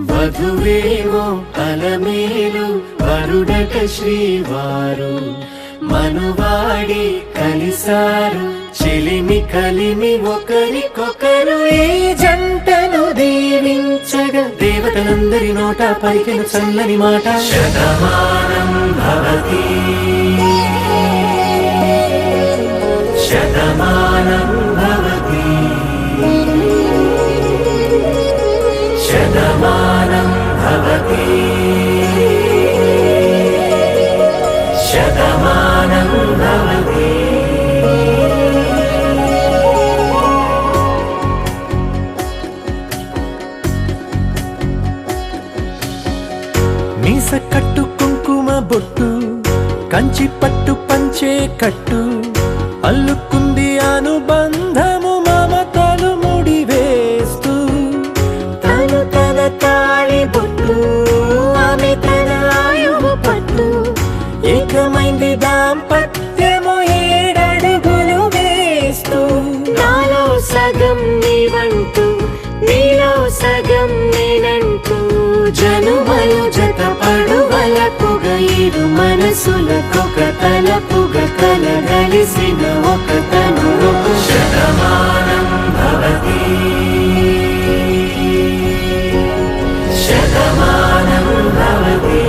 వధువేవో అలమేలు వరుడట శ్రీవారు మనువాడి కలిసారు చెలిమి కలిమి ఒకరికొకరు ఈ జంటను దీవించగా దేవతలందరి నోట పలికిన చల్లని మాట శతమానం భవతి శతమానం భవతి శతమానం భవతి శతమానం భవతి. మీస కట్టు కుంకుమ బొట్టు కంచి పట్టు పంచే కట్టు అల్లుకుంది అనుబంధము మమతలు ముడివేస్తూ తను తన తాళి బొట్టు ఆమె తన ఆయువు పట్టు ఏకమైంది దాంపత్యము 7 అడుగులు వేస్తూ నాలో సగం నీవంటూ నీలో సగం నేనంటూ జనుమలు జత పడువలపుగ ఇరు మనసులకొక తలపుగ కలగలిసిన ఒక తను శతమానం భవతి శతమానం భవతి.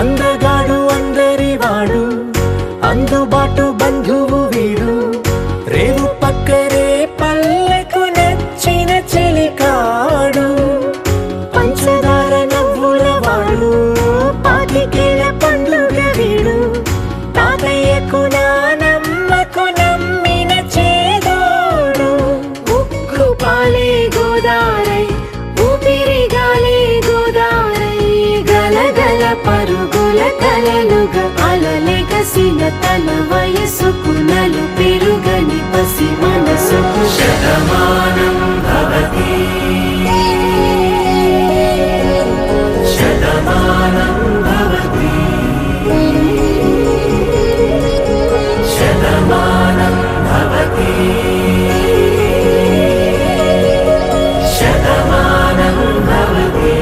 అందగాడు అందరివాడు అందుబాటు బంధువు వీడు రేవు పక్కరే పల్లెకు నచ్చిన చెలికాడు పంచదార నవ్వుల వాడు పాతికేల పండుగ వీడు తాతయ్యకు నానమ్మకు నమ్మిన చేదోడు ఉక్కు పాలే గోదారై ఊపిరి గాలే గోదారై గలగల పరుగుల కలలుగా అలలెగసిన తన వయసుకు నలు పెరుగని పసి మనసుకు శతమానం భవతి శతమానం భవతి శతమానం భవతి శతమానం భవతి.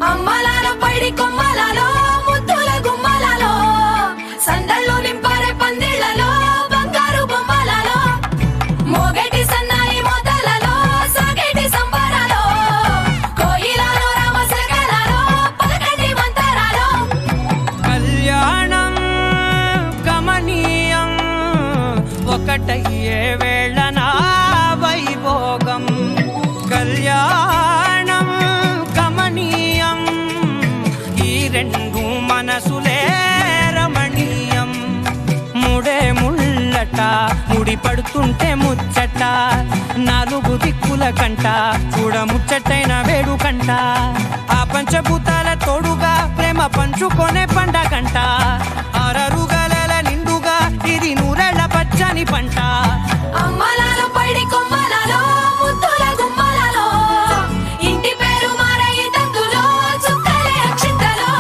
అమ్మలాలో పైడి కొమ్మలలో ముద్దుల గుమ్మలలో సందళ్ళు నింపారే పందిళ్లలో బంగారు బొమ్మలలో మోగేటి సన్నాయి మోతలలో సాగేటి సంబరాలో కోయిలలో రామశకలలో పలకటి మంతరాలో కళ్యాణం గమనీయం ఒకటయ్యే వేళ నా వైభోగం కళ్యాణం ముడి పడుతుంటే ముచ్చట నాలుగు దిక్కుల కంట చూడ ముచ్చటైన వేడు కంట ఆ పంచభూతాల తోడుగా ప్రేమ పంచుకొనే పండగంట ఆరరుగల నిండుగా ఇది నూరెళ్ళ పచ్చని పంట అమ్మలాలో పైడి కొమ్మలలో ముద్దుల గుమ్మలలో ఇంటి పేరు మారయి తందులో చుక్కలే అక్షింతలో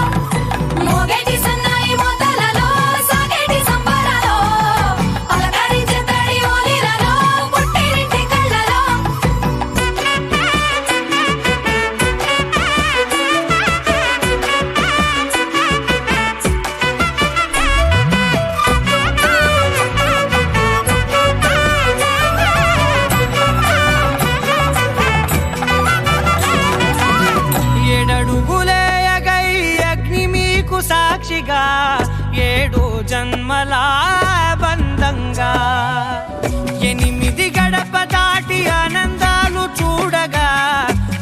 మోగేటి సన్నాయి మోతలలో సాగేటి సంబరాలో పలకరించే తడి ఓలిలలో పుట్టినింటి కళ్ళలో ఏడడుగులేయగై అగ్ని మీకు సాక్షిగా 7 జన్మల బంధంగా 8 గడప దాటి ఆనందాలు చూడగా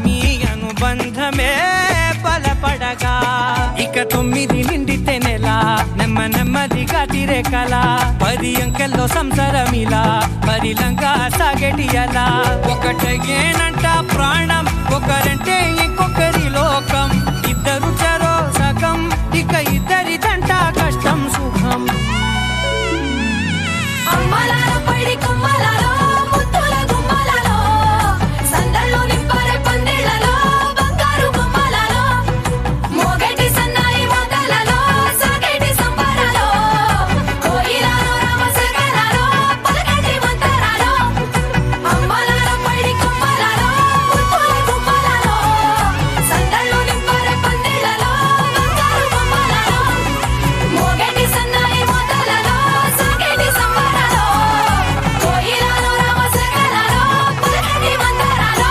మీ అనుబంధమే బలపడగా ఇక 9 నిండితే నెల నెమ్మదిగా తిరే కల 10 అంకెల్లో సంసారమిలా పరిలంగా సాగేటి అలా ఒకటేనంట ప్రాణం ఒకరంటే ఇంకొకరి లోకం ఇద్దరు చరో సగం ఇక ఇద్దరిదంట కష్టం సుఖం అమ్మలాలో పైడి కొమ్మలలో ముద్దుల గుమ్మలలో సందళ్ళు నింపరే పందిళ్ళలో బంగారు గుమ్మలలో మోగేటి సన్నాయి మోతలలో సాగేటి సంబరాలో కోయిలలో రామసగలలో పలకేటి మంతరాలో అమ్మలాలో పైడి కొమ్మలలో ముద్దుల గుమ్మలలో సందళ్ళు నింపరే పందిళ్ళలో బంగారు గుమ్మలలో మోగేటి సన్నాయి మోతలలో సాగేటి సంబరాలో కోయిలలో రామసగలలో పలకేటి మంతరాలో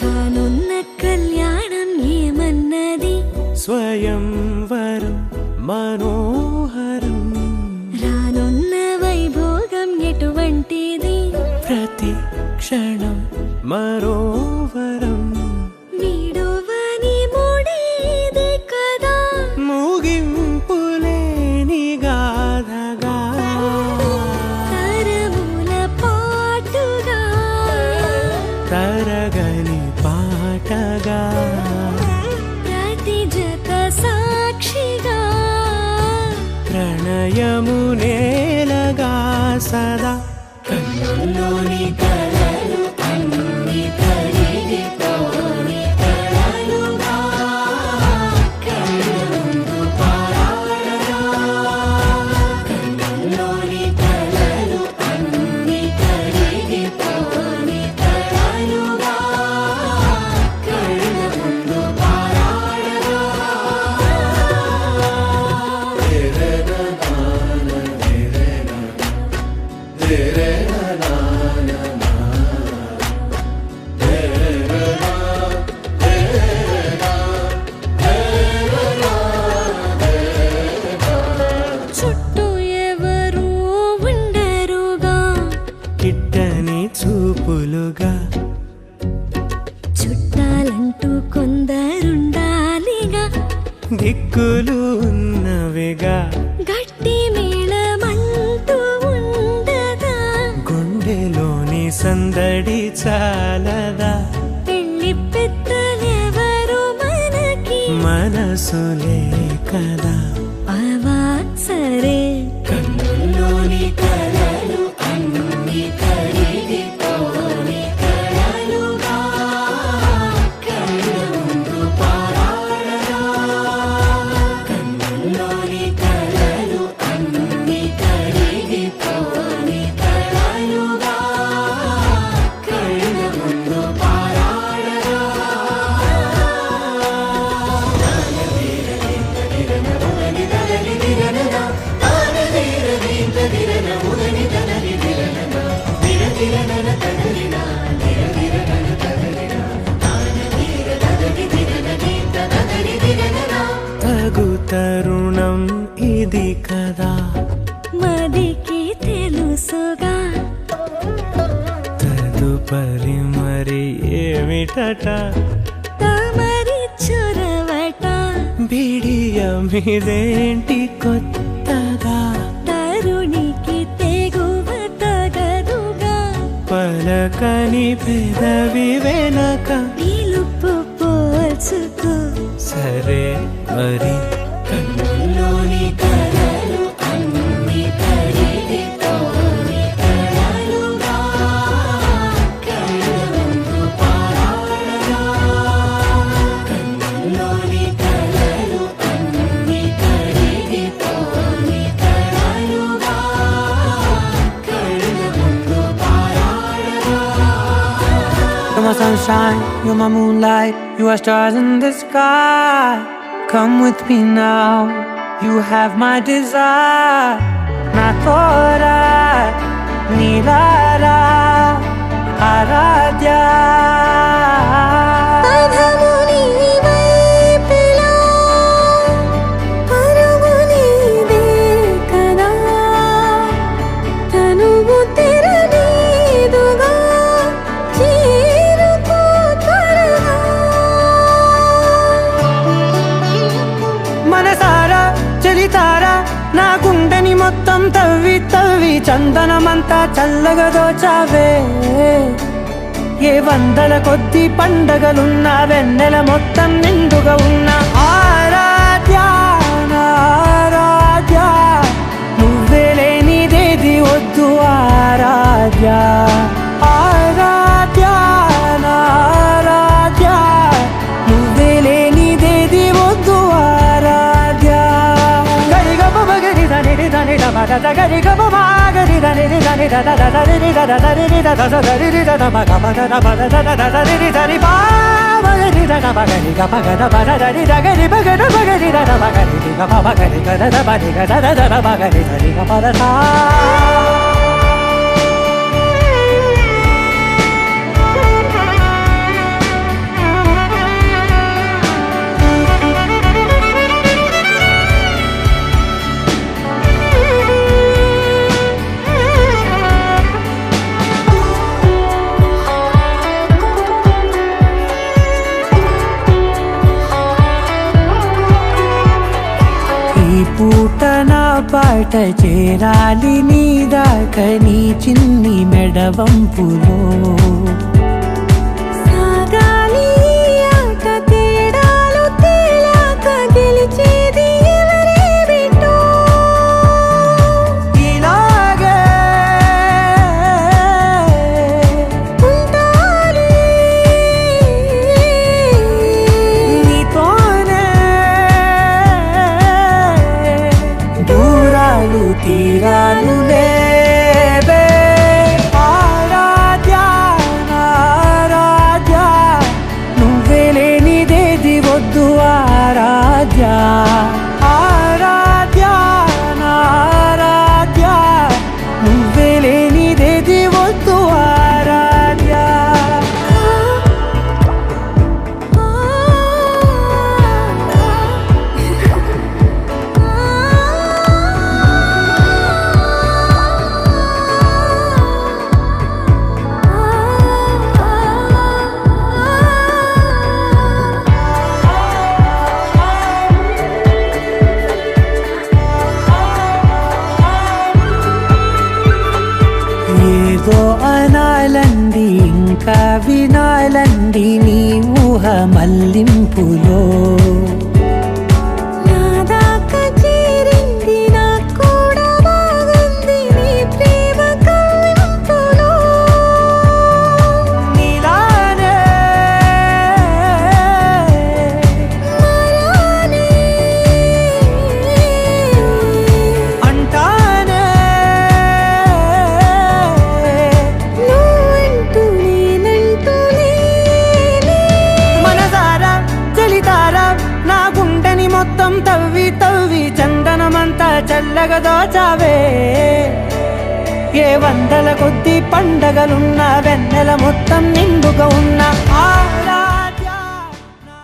కానున్న కళ్యాణం ఏమన్నది స్వయంవరం మనోహరం రానున్న వైభోగం ఎటువంటిది ప్రతి క్షణం మరోవరం వీడువని ముడిది కదా ముగింపులేని గాథగా తరముల పాటుగా తరగని పాటగా ప్రతి జత సాక్షిగా ప్రణయము నేలగా సదా కన్నుల్లోని కలలు అన్ని కరిగిపోని కలలుగా కళ్ళ ముందు పారాడగా కన్నుల్లోని కలలు అన్ని కరిగిపోని కలలుగా కళ్ళ ముందు పారాడగా చుట్టూ ఎవరు ఉండరుగా కిట్టని చూపులుగా చుట్టాలంటూ కొందరుండాలిగా దిక్కులు ఉన్నవిగా గట్టి మేళమంటూ ఉండగా గుండెలోని సందడి చాలదా పెళ్లి పెద్దలెవరు మనకి మనసులే కదా అవా సరే కన్నుల్లోని కలలు అన్ని కరిగిపోని కలలుగా కళ్ళ ముందు పారాడగా కన్నుల్లోని కలలు అన్ని కరిగిపోని కలలుగా కళ్ళ ముందు పారాడగా మదికి తెలుసుగా తదుపరి మరి ఏమిటట తమరి చొరవట బిడియమిదేంటి కొత్తగా తరుణికి తెగువ తగదుగా పలకని పెదవి వెనక పిలుపు పోల్చుకో సరే మరి కన్నుల్లోని కలలు అన్ని కరిగిపోని కలలుగా కళ్ళ ముందు పారాడగా కన్నుల్లోని కలలు అన్ని కరిగిపోని కలలుగా కళ్ళ ముందు పారాడగా. You're my sunshine, you're my moonlight, you are stars in the sky. Come with me now, you have my desire. Na tora, nilara, aradhya. పదము నీ వైపులా పరుగు నీదే కదా తనువు తెరనీదుగా చేరుకో త్వరగా మనసారా చలితారా నా గుండెని మొత్తం తవ్వి తవ్వి చందనమంతా చల్లగా దోచావే ఏ వందల కొద్ది పండగలున్న వెన్నెల మొత్తం నిండుగా ఉన్న ఆరాధ్య నా ఆరాధ్య నువ్వే లేనిదేది వద్దు ఆరాధ్య ఆరాధ్య నా ఆరాధ్య నువ్వే లేనిదేది వద్దు ఆరాధ్య గరిగ బగరి దని దని దమద గరిగ బగరి దని దని దద దరి దద దరి దద దరి దద మగ మగ దద దద దరి దరి బాగరి దద బగరి గ బగద బద దరి దగరి బగద బగరి దద బగరి గ బగరి గ దద బగరి గ దద దద బగరి దరి గ పద సా ఈ పూట నా పాట చేరాలి నీ దాకా నీ చిన్ని మెడవంపులో సాగాలి ఆట తేడాలు తేలాక గెలిచేది ఎవరే బిడ్డో ఇలాగే ఉంటాలి నీతోనే దూరాలు తీరాలు లేవే ఆరాధ్య నా ఆరాధ్య నువ్వే లేనిదేది వద్దు ఆరాధ్య ఆరాధ్య నా ఆరాధ్య నువ్వే లేనిదేది వద్దు ఆరాధ్య ఏదో అనాలంది ఇంకా వినాలంది నీ ఊహ మల్లింపులో నా దాకా చేరింది నాకు కూడా బాగుంది నీ ప్రేమ కవ్వింపులో నీలానే మరానే అంటానే నువ్వంటూ నేనంటూ లేనే మనసారా చలితారా నా గుండెని మొత్తం తవ్వి తవ్వి చందనమంతా చల్లగా దోచావే ఏ వందల కొద్ది పండగలున్న వెన్నెల మొత్తం నిండుగా ఉన్న ఆరాధ్య నా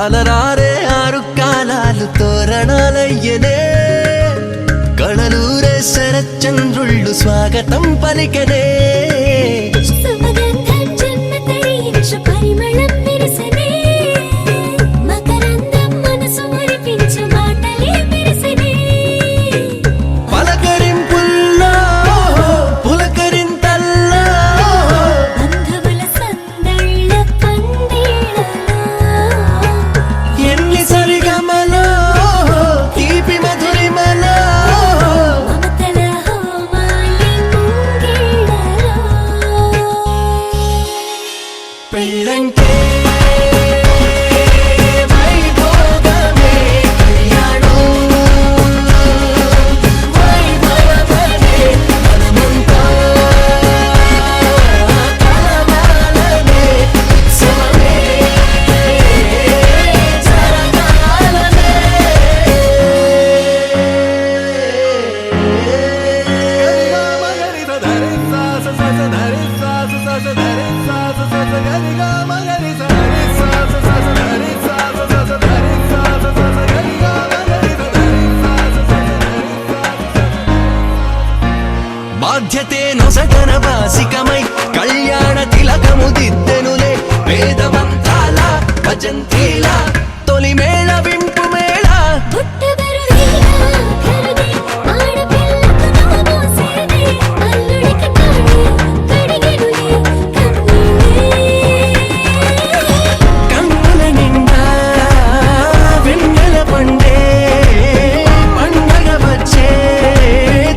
అలరారే ఆరు కాలాలు తోరణాలయ్యనే కళలూరే శరచంద్రుళ్ళు స్వాగతం పలికనే సుమగంధం జన్మతరించు పరిమళం విరసనే మకరందం మనసు మురిపించు మాటలే విరసనే పలకరింపుల్లో పులకరింతల్లో బంధువుల సందళ్ళ పందిళ్ళలో ఎన్ని సరిగమలో తీపి మధురిమలో మమతల హోమాలి ముంగిళ్ళలో పెళ్ళంటే వైభోగమే కళ్యాణం వైభవమే మనమంతా కలవాలనే ఉత్సవమే జరగాలనే బాధ్యతే నొసగన వాసికమై కళ్యాణ తిలకము దిద్దెనులే వేదమంతాల భజంత్రీల తొలి మేళ వింపు మేళ పుట్టబరువేనా కరుదే ఆడపిల్లకు నోమోసేదే అల్లుడికి తాళి కడిగెనులే కన్నీళ్ళే కన్నుల నిండా వెన్నెల పండే పండగ వచ్చే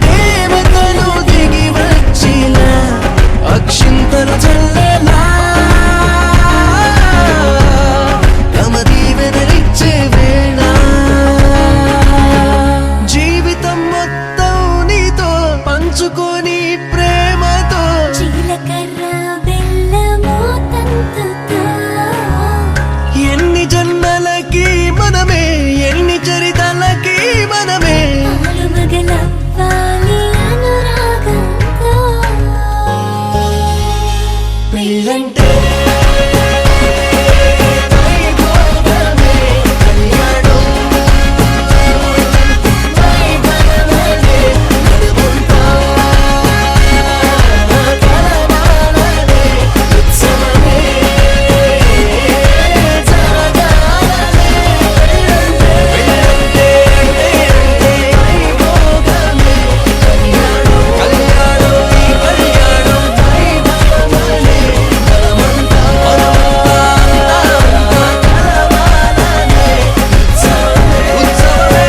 దేవతలు దిగి వచ్చిన అక్షింతలు చల్లేలా తమ దీవెనలిచ్చే వేళ జీవితం మొత్తం నీతో పంచుకొని ప్రేమతో జీలకర్ర బెల్లము తంతుతో ఎన్ని జన్మలకి మనమే ఎన్ని చరితలకి మనమే పాలు మగలవ్వాలి అనురాగంతో పెళ్ళంటే వైభోగమే కళ్యాణం వైభవమే మనమంతా కలవాలనే ఉత్సవమే జరగాలనే పెళ్ళంటే వైభోగమే కళ్యాణం కళ్యాణం ఈ కళ్యాణం వైభవమే మనమంతా కలవాలనే ఉత్సవమే ఉత్సవమే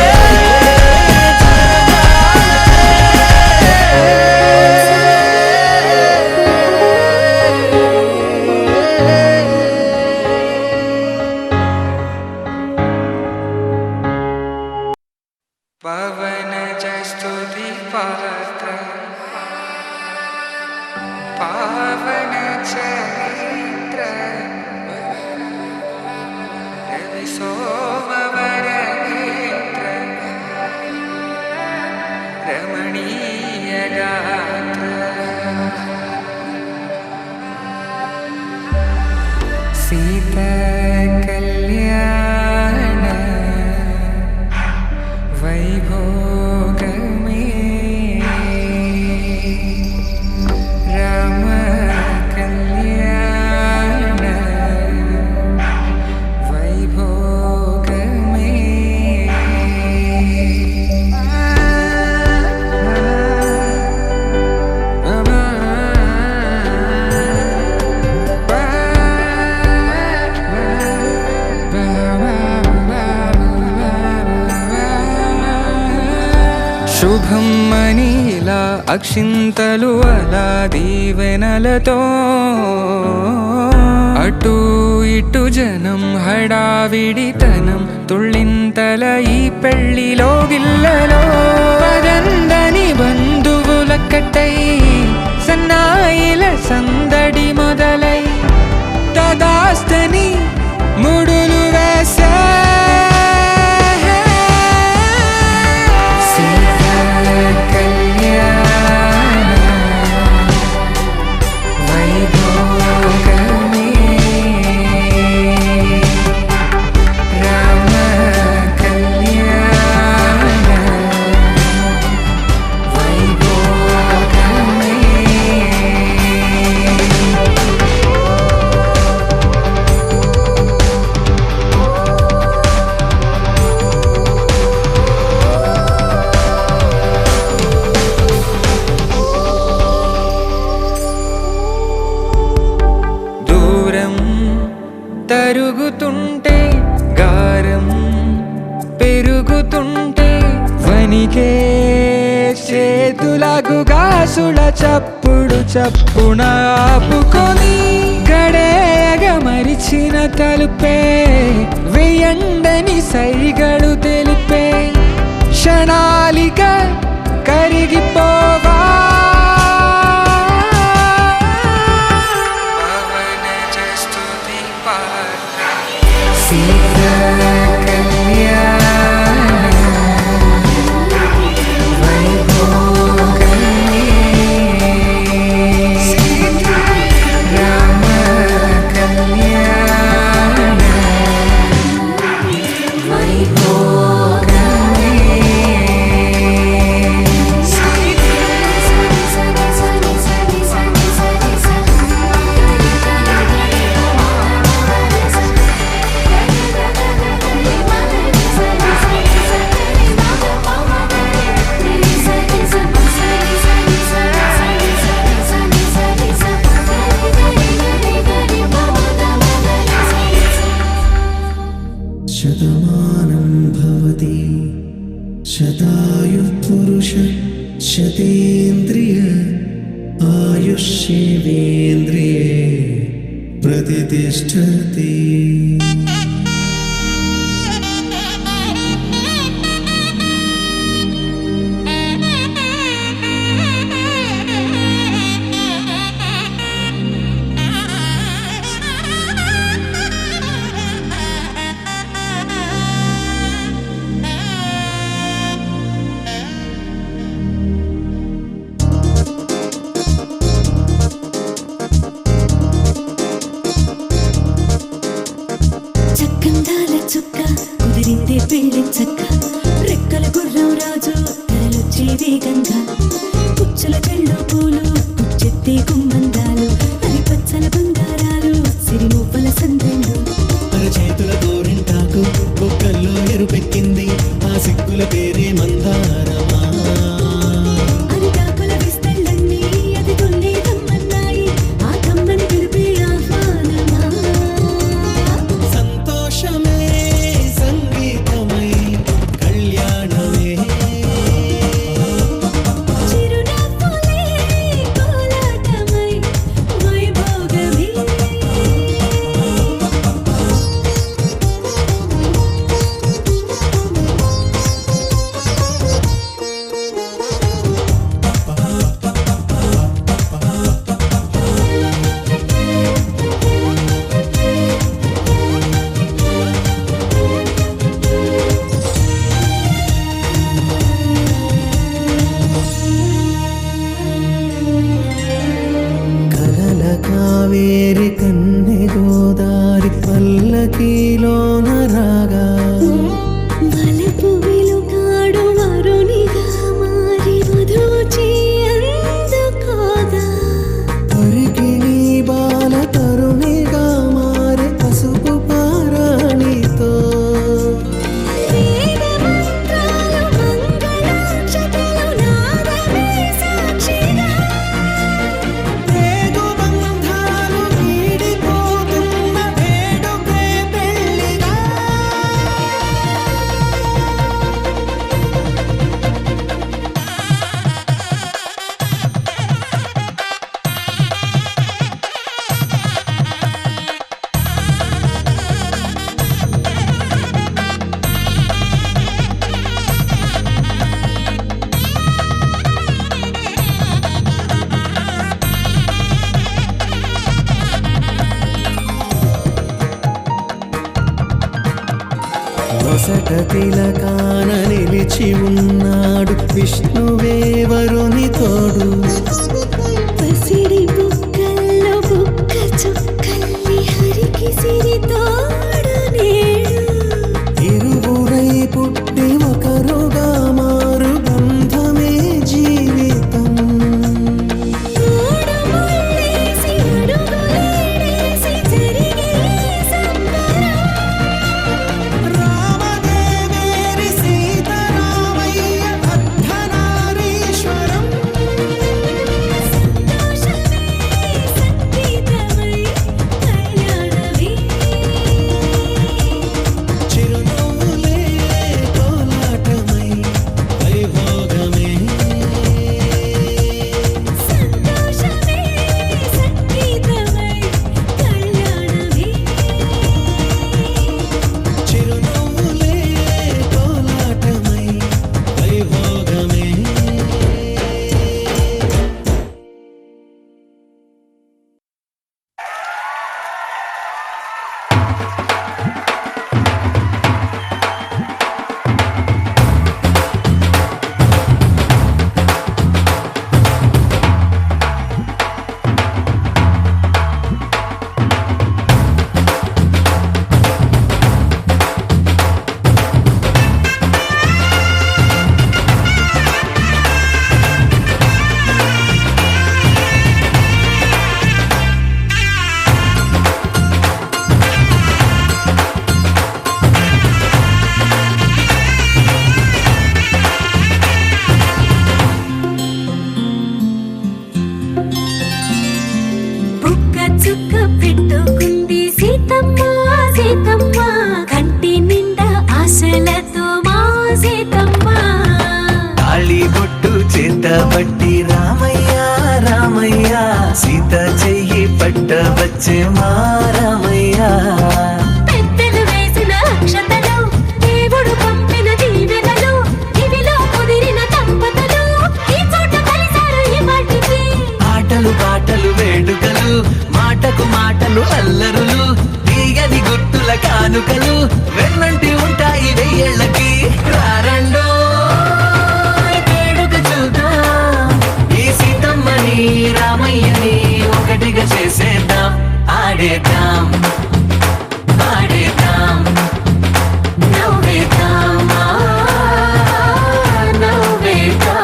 पवनजस्तुति पात्र पावन चरित्र रवि सोमवर नेत्र रमणीय गात्र सीता कल्याण वैभोगमे राम कल्याण वैभोगमे శుభం మనీలా అక్షింతలు అలా దీవెనలతో అటు ఇటు జనం హడావిడితనం తుళ్ళింతల ఈ పెళ్లిలో గిల్లలో పదందని బంధువులక్కటై సన్నాయిల సందడి మొదలై తదాస్తని ముడులు వేసే వైభోగమే కరుగుతుంటే గారం పెరుగుతుంటే వనికే చేతులకు గాసుల చప్పుడు చప్పున ఆపుకొని గడేయగ మరిచిన తలుపే వెయ్యండని సైగడు తెలిపే క్షణాలిక కరిగిపోవా శతమానం భవతి శతాయుః పురుష శతేంద్రియ ఆయుష్యేవేంద్రియే ప్రతిష్టతి. చక్కందాల చుక్క కుదిరిందే పెళ్లి చక్క రెక్కల గుర్రం రాజు తరలొచ్చే వేగంగా పుచ్చుల చెళ్ళు పూలు పుచ్చెత్తే గుమ్మందాలు అవి పచ్చల బంగారాలు సిరిమూపల సందెళ్ళు చేతుల గోరింటాకు బొక్కల్లో ఎరుపెక్కింది ఆ సిక్కుల పేరే మందారమా. అరిటాకుల విస్తళ్ళన్నీ అది కొన్నే కమ్మన్నాయి ఆ కమ్మని పిలిపే ఆహ్వానమా సంతోషమే సంగీతమై కళ్యాణమే చిరునవ్వులే కోలాటమై వైభోగమే కలల కావేరి కన్నె గోదారి పల్లకీలోన రాగా వలపు వెలుగాడు వరునిగా మారి వధూచి అందుకోదా పరికిణి బాల తరుణిగా మారే పసుపు పారాణితో వేద మంత్రాలు మంగళాక్షతలు నాదమే సాక్షిగా రేగు బంధాలు వీడిపోతున్న వేడుకే పెళ్లిగా. వసట తిలకాన నిలిచి ఉన్నాడు విష్ణువే వరుని తోడు. పసిడి బుక్కల్లో బుక్క చుక్కల్లి హరికి సిరి తోడు నేడు ఇరువురై పుట్టి ఒకరుగా మారు బంధమే జీవితం. తోడు ముళ్ళేసి అడుగులేసి జరిగే సంబరం రామదేవేరి సీతారామయ్య అర్ధనారీశ్వరం. వచ్చే మారమయ్యా పెద్దలు వేసిన అక్షతలు దేవుడు పంపిన దీవెనలు ఇవిలో కుదిరిన దంపతులు ఈ చోట కలిసారు ఈ వాటికి ఆటలు పాటలు వేడుకలు మాటకు మాటలు అల్లరులు తీయని గుర్తుల కానుకలు వెన్నంటి ఉంటాయి వెయ్యేళ్ళకి రారండో వేడుక చూద్దాం ఈ సీతమ్మని రామయ్యని ఒకటిగా చేసేద్దాం ఆడేద్దాం ఆడేద్దాం నవ్వేద్దాం నవ్వేద్దాం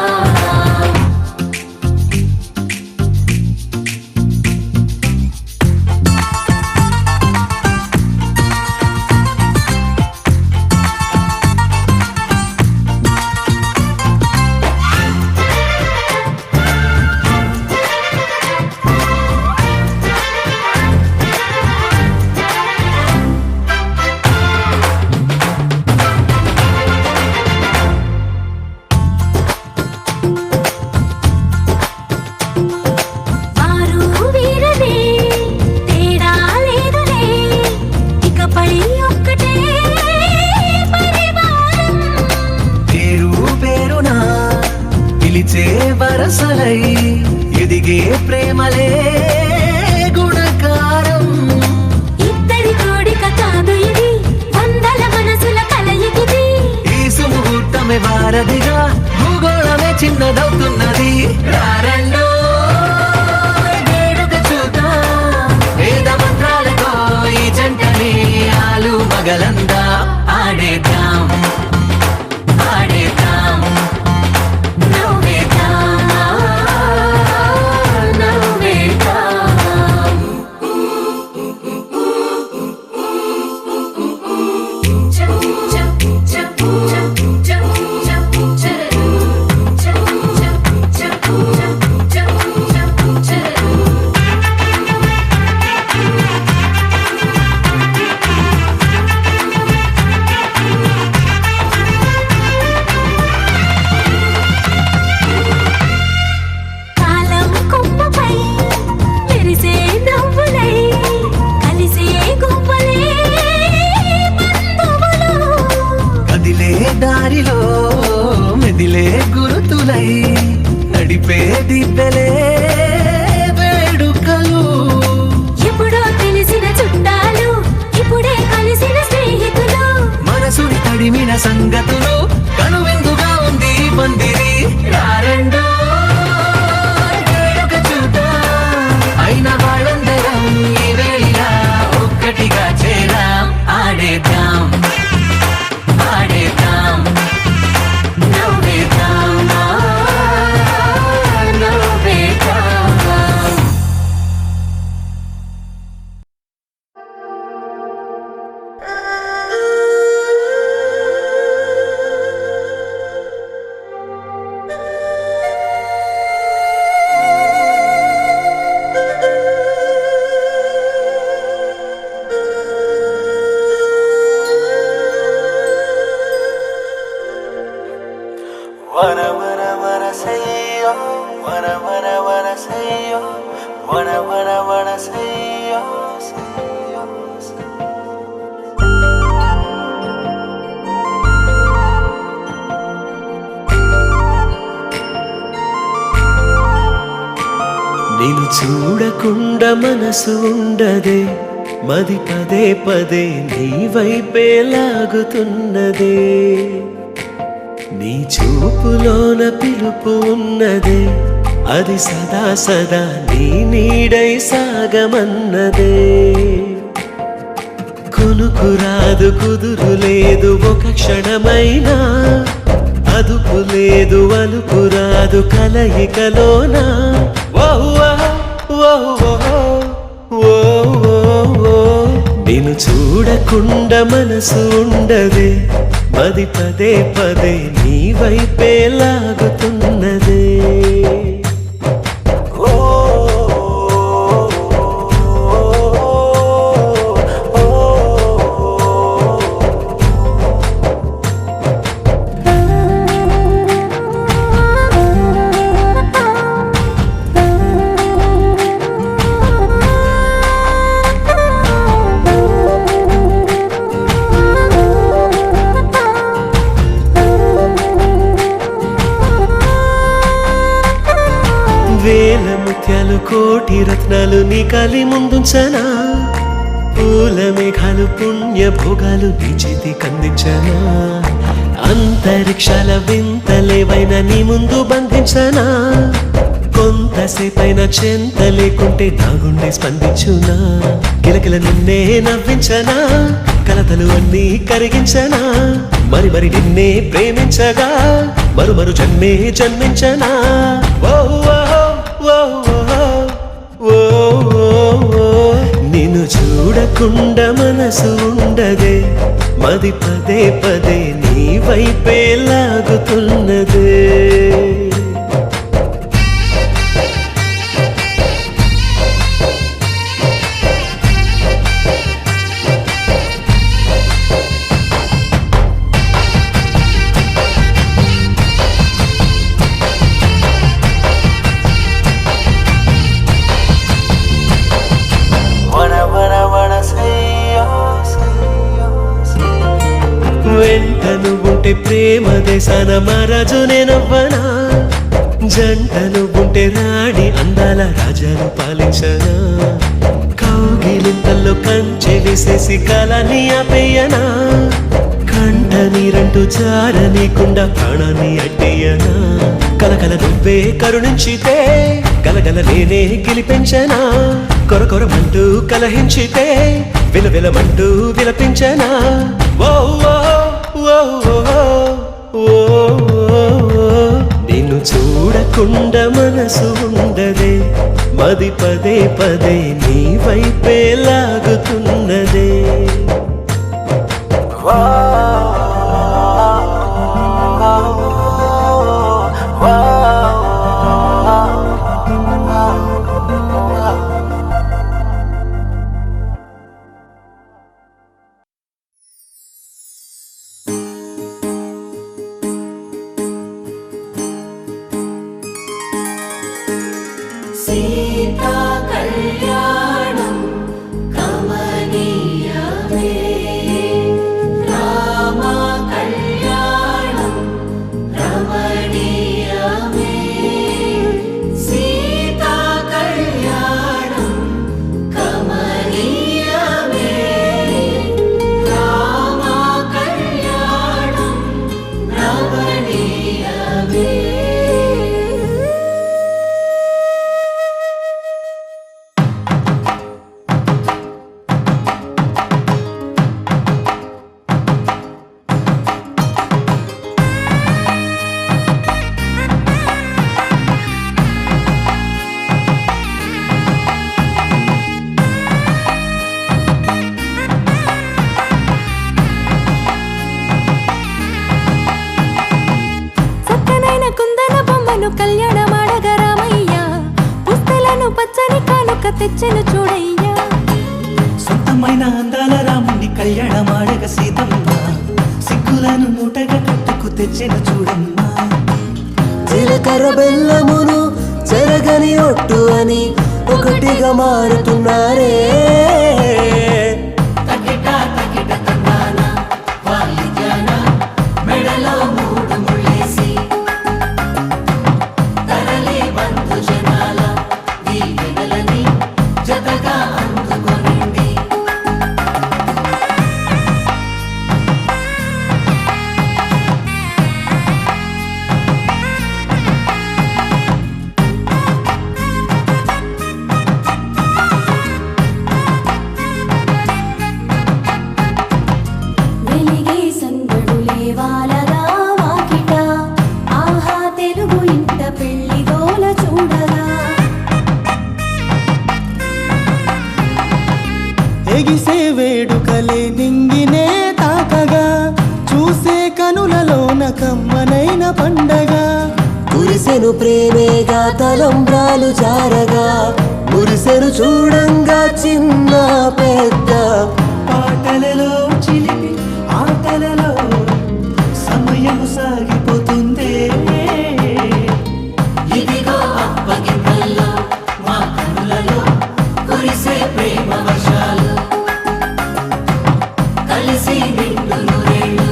ఆరు వీరనే తేడా లేదులే ఇకపై ఒక్కటే పరివారం పేరు పేరునా పిలిచే వరసలై ఎదిగే ప్రేమలే గుణకారం ఇద్దరి కోడిక కాదు ఇది వందల మనసుల కలయికిది ఈ సుముహూర్తమే వారధిగా భూగోళమే చిన్నదవుతున్నది రారండో వేడుక చూద్దాం వేద మంత్రాలతో ఈ జంటని ఆలు మగలందా ఆడేద్దాం ఆడేద్దాం నవ్వేద్దాం నవ్వేద్దాం కాలం కొమ్మపై మెరిసే నవ్వులై కలిసే గువ్వలే బంధువులు కదిలే దారిలో మెదిలే గురుతులై నడిపే దిబ్బెలే వేడుకలు ఎప్పుడో తెలిసిన చుట్టాలు ఇప్పుడే కలిసిన స్నేహితులు మనసుని తడిమిన సంగతులు కనువిందుగా ఉంది ఈ పందిరి రారండో వేడుక చూద్దాం అయిన వాళ్ళందరం ఈ వేళ ఒక్కటిగా చేరాం ఆడేద్దాం ఆడేద్దాం నవ్వేద్దాం నవ్వేద్దాం వన వన వన సయ్యో వన వన వన సయ్యో వన వన వన సయ్యో సయ్యో నిన్ను చూడకుండా మనసు ఉండదే మది పదే పదే నీ వైపే లాగుతున్నదే నీ చూపులోన పిలుపు ఉన్నదే అది సదా సదా నీ నీడై సాగమన్నదే కొనుకురాదు కుదురు లేదు ఒక క్షణమైనా అదుపు లేదు అలుపు రాదు కలయికలోనా నిన్ను చూడకుండా మనసు ఉండదే మది పదే పదే నీ వైపే లాగుతున్నదే కోటి రత్నాలు నీ కాలి ముందుంచనా పూల మేఘాలు పుణ్య భోగాలు నీ చేతి కందించనా అంతరిక్షాల వింతలేవైనా నీ ముందు బంధించనా కొంతసేపైనా చెంత లేకుంటే నా గుండె స్పందించునా కిలకిల నిన్నే నవ్వించనా కలతలు అన్నీ కరిగించనా మరి మరి నిన్నే ప్రేమించగా మరు మరు జన్మే జన్మించనా ఓ ఓ ఓ ఓ ఓ నిన్ను చూడకుండా మనసు ఉండదే మది పదే పదే నీ వైపే లాగుతున్నదే వెంటను ఉంటే ప్రేమ దేశాన మహారాజు నేనవ్వనా జంటను ఉంటే రాణి అందాల రాజాను పాలించనా కౌగిలింతల్లో కంచె వేసేసి కాలాన్ని ఆపేయనా కంట నీరంటూ జారనీకుండా ప్రాణాన్ని అడ్డేయనా కలకల నువ్వే కరుణించితే గలగల నేనే గెలిపించనా కొరకొరమంటూ కలహించితే విలవిలమంటూ విలపించనా ఓ ఓ ఓ ఓ నిన్ను చూడకుండా మనసు ఉండదే మది పదే పదే నీ వైపే లాగుతున్నదే సీతా కళ్యాణం కమనీయమే రామ కళ్యాణం రమణీయమే సీతా కళ్యాణం కమనీయమే రామ కళ్యాణం రమణీయమే చక్కనైన కుందన బొమ్మను కళ్యాణమాడగరామయ్య పుస్తలను పచ్చని కానుక తెచ్చెను చూడయ్యా సొంతమైన అందాల రాముని కళ్యాణమాడగ సీతమ్మ సిగ్గులను మూటగా కట్టుకు తెచ్చిన చూడమ్మా జీలకర్ర బెల్లమును చెరగని ఒట్టు అని ఒకటిగా మారుతున్నారే తకిట తకిట తందాన వాయిద్యాన మెడలో మూడు ముళ్ళేసి తరలి బంధు జనాల దీవెనలని జతగా అందుకొనింది వెలిగే సందడులే వాలగా వాకిట ఆహా తెలుగు ఇంట పెళ్లి గోల చూడగా ఎగిసే వేడుకలే నింగినే తాకగా చూసే కనులలోన కమ్మనైన పండగ కురిసెను ప్రేమేగా తలంబ్రాలు జారగా మురిసెను చూడంగా చిన్న పెద్ద పాటలలో చిలిపి ఆటలలో సమయము సాగిపోతుందే ఇదిగో అప్పగింతల్లో మా కనులలో కురిసే ప్రేమ వర్షాలు కలిసి నిండు నూరేళ్ళు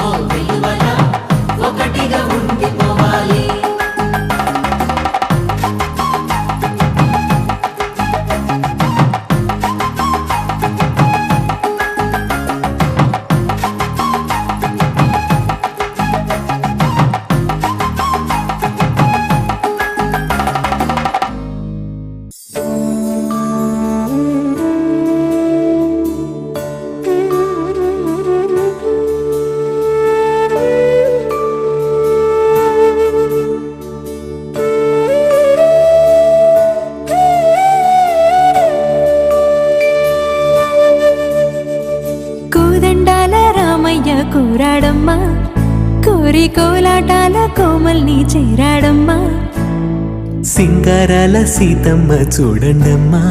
ఓ వెలువల ఒకటిగా ఉండిపోవాలి కోరాడమ్మా కోరి కోలాటాల కోమల్ని చేరాడమ్మా సింగారాల సీతమ్మ చూడండమ్మా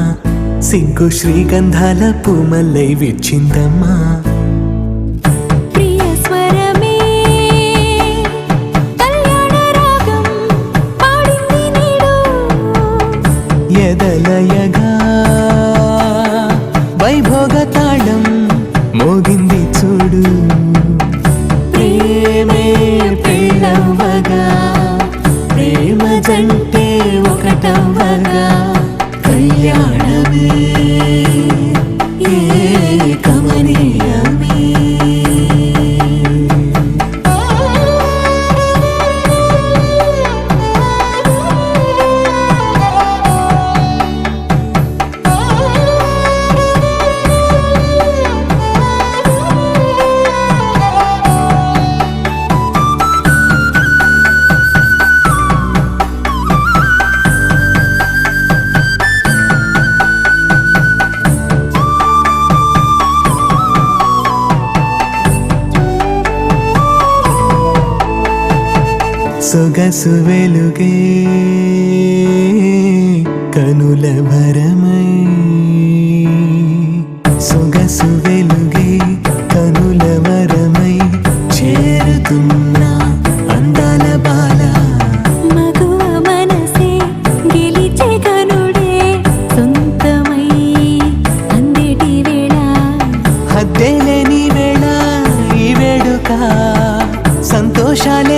సిగ్గు శ్రీగంధాల పూమల్లై విచ్చిందమ్మా ప్రియ స్వరమే కళ్యాణ రాగం పాడింది నీడు ఎదలయగా వైభోగ తాళం మోగింది చూడు ప్రేమే పెళ్ళవ్వగా ప్రేమ జంటే ఒకటవ్వగా కళ్యాణమే కమనీయమే సొగసు వెలుగే కనుల భరమై సొగసు వెలుగే కనుల వరమై చేరుతున్నా అందాల బాల మగువ మనసే గెలిచే కనుడే సొంతమై అందేటి వేళ హద్దేలేని వేళ ఈ వేడుక సంతోషాల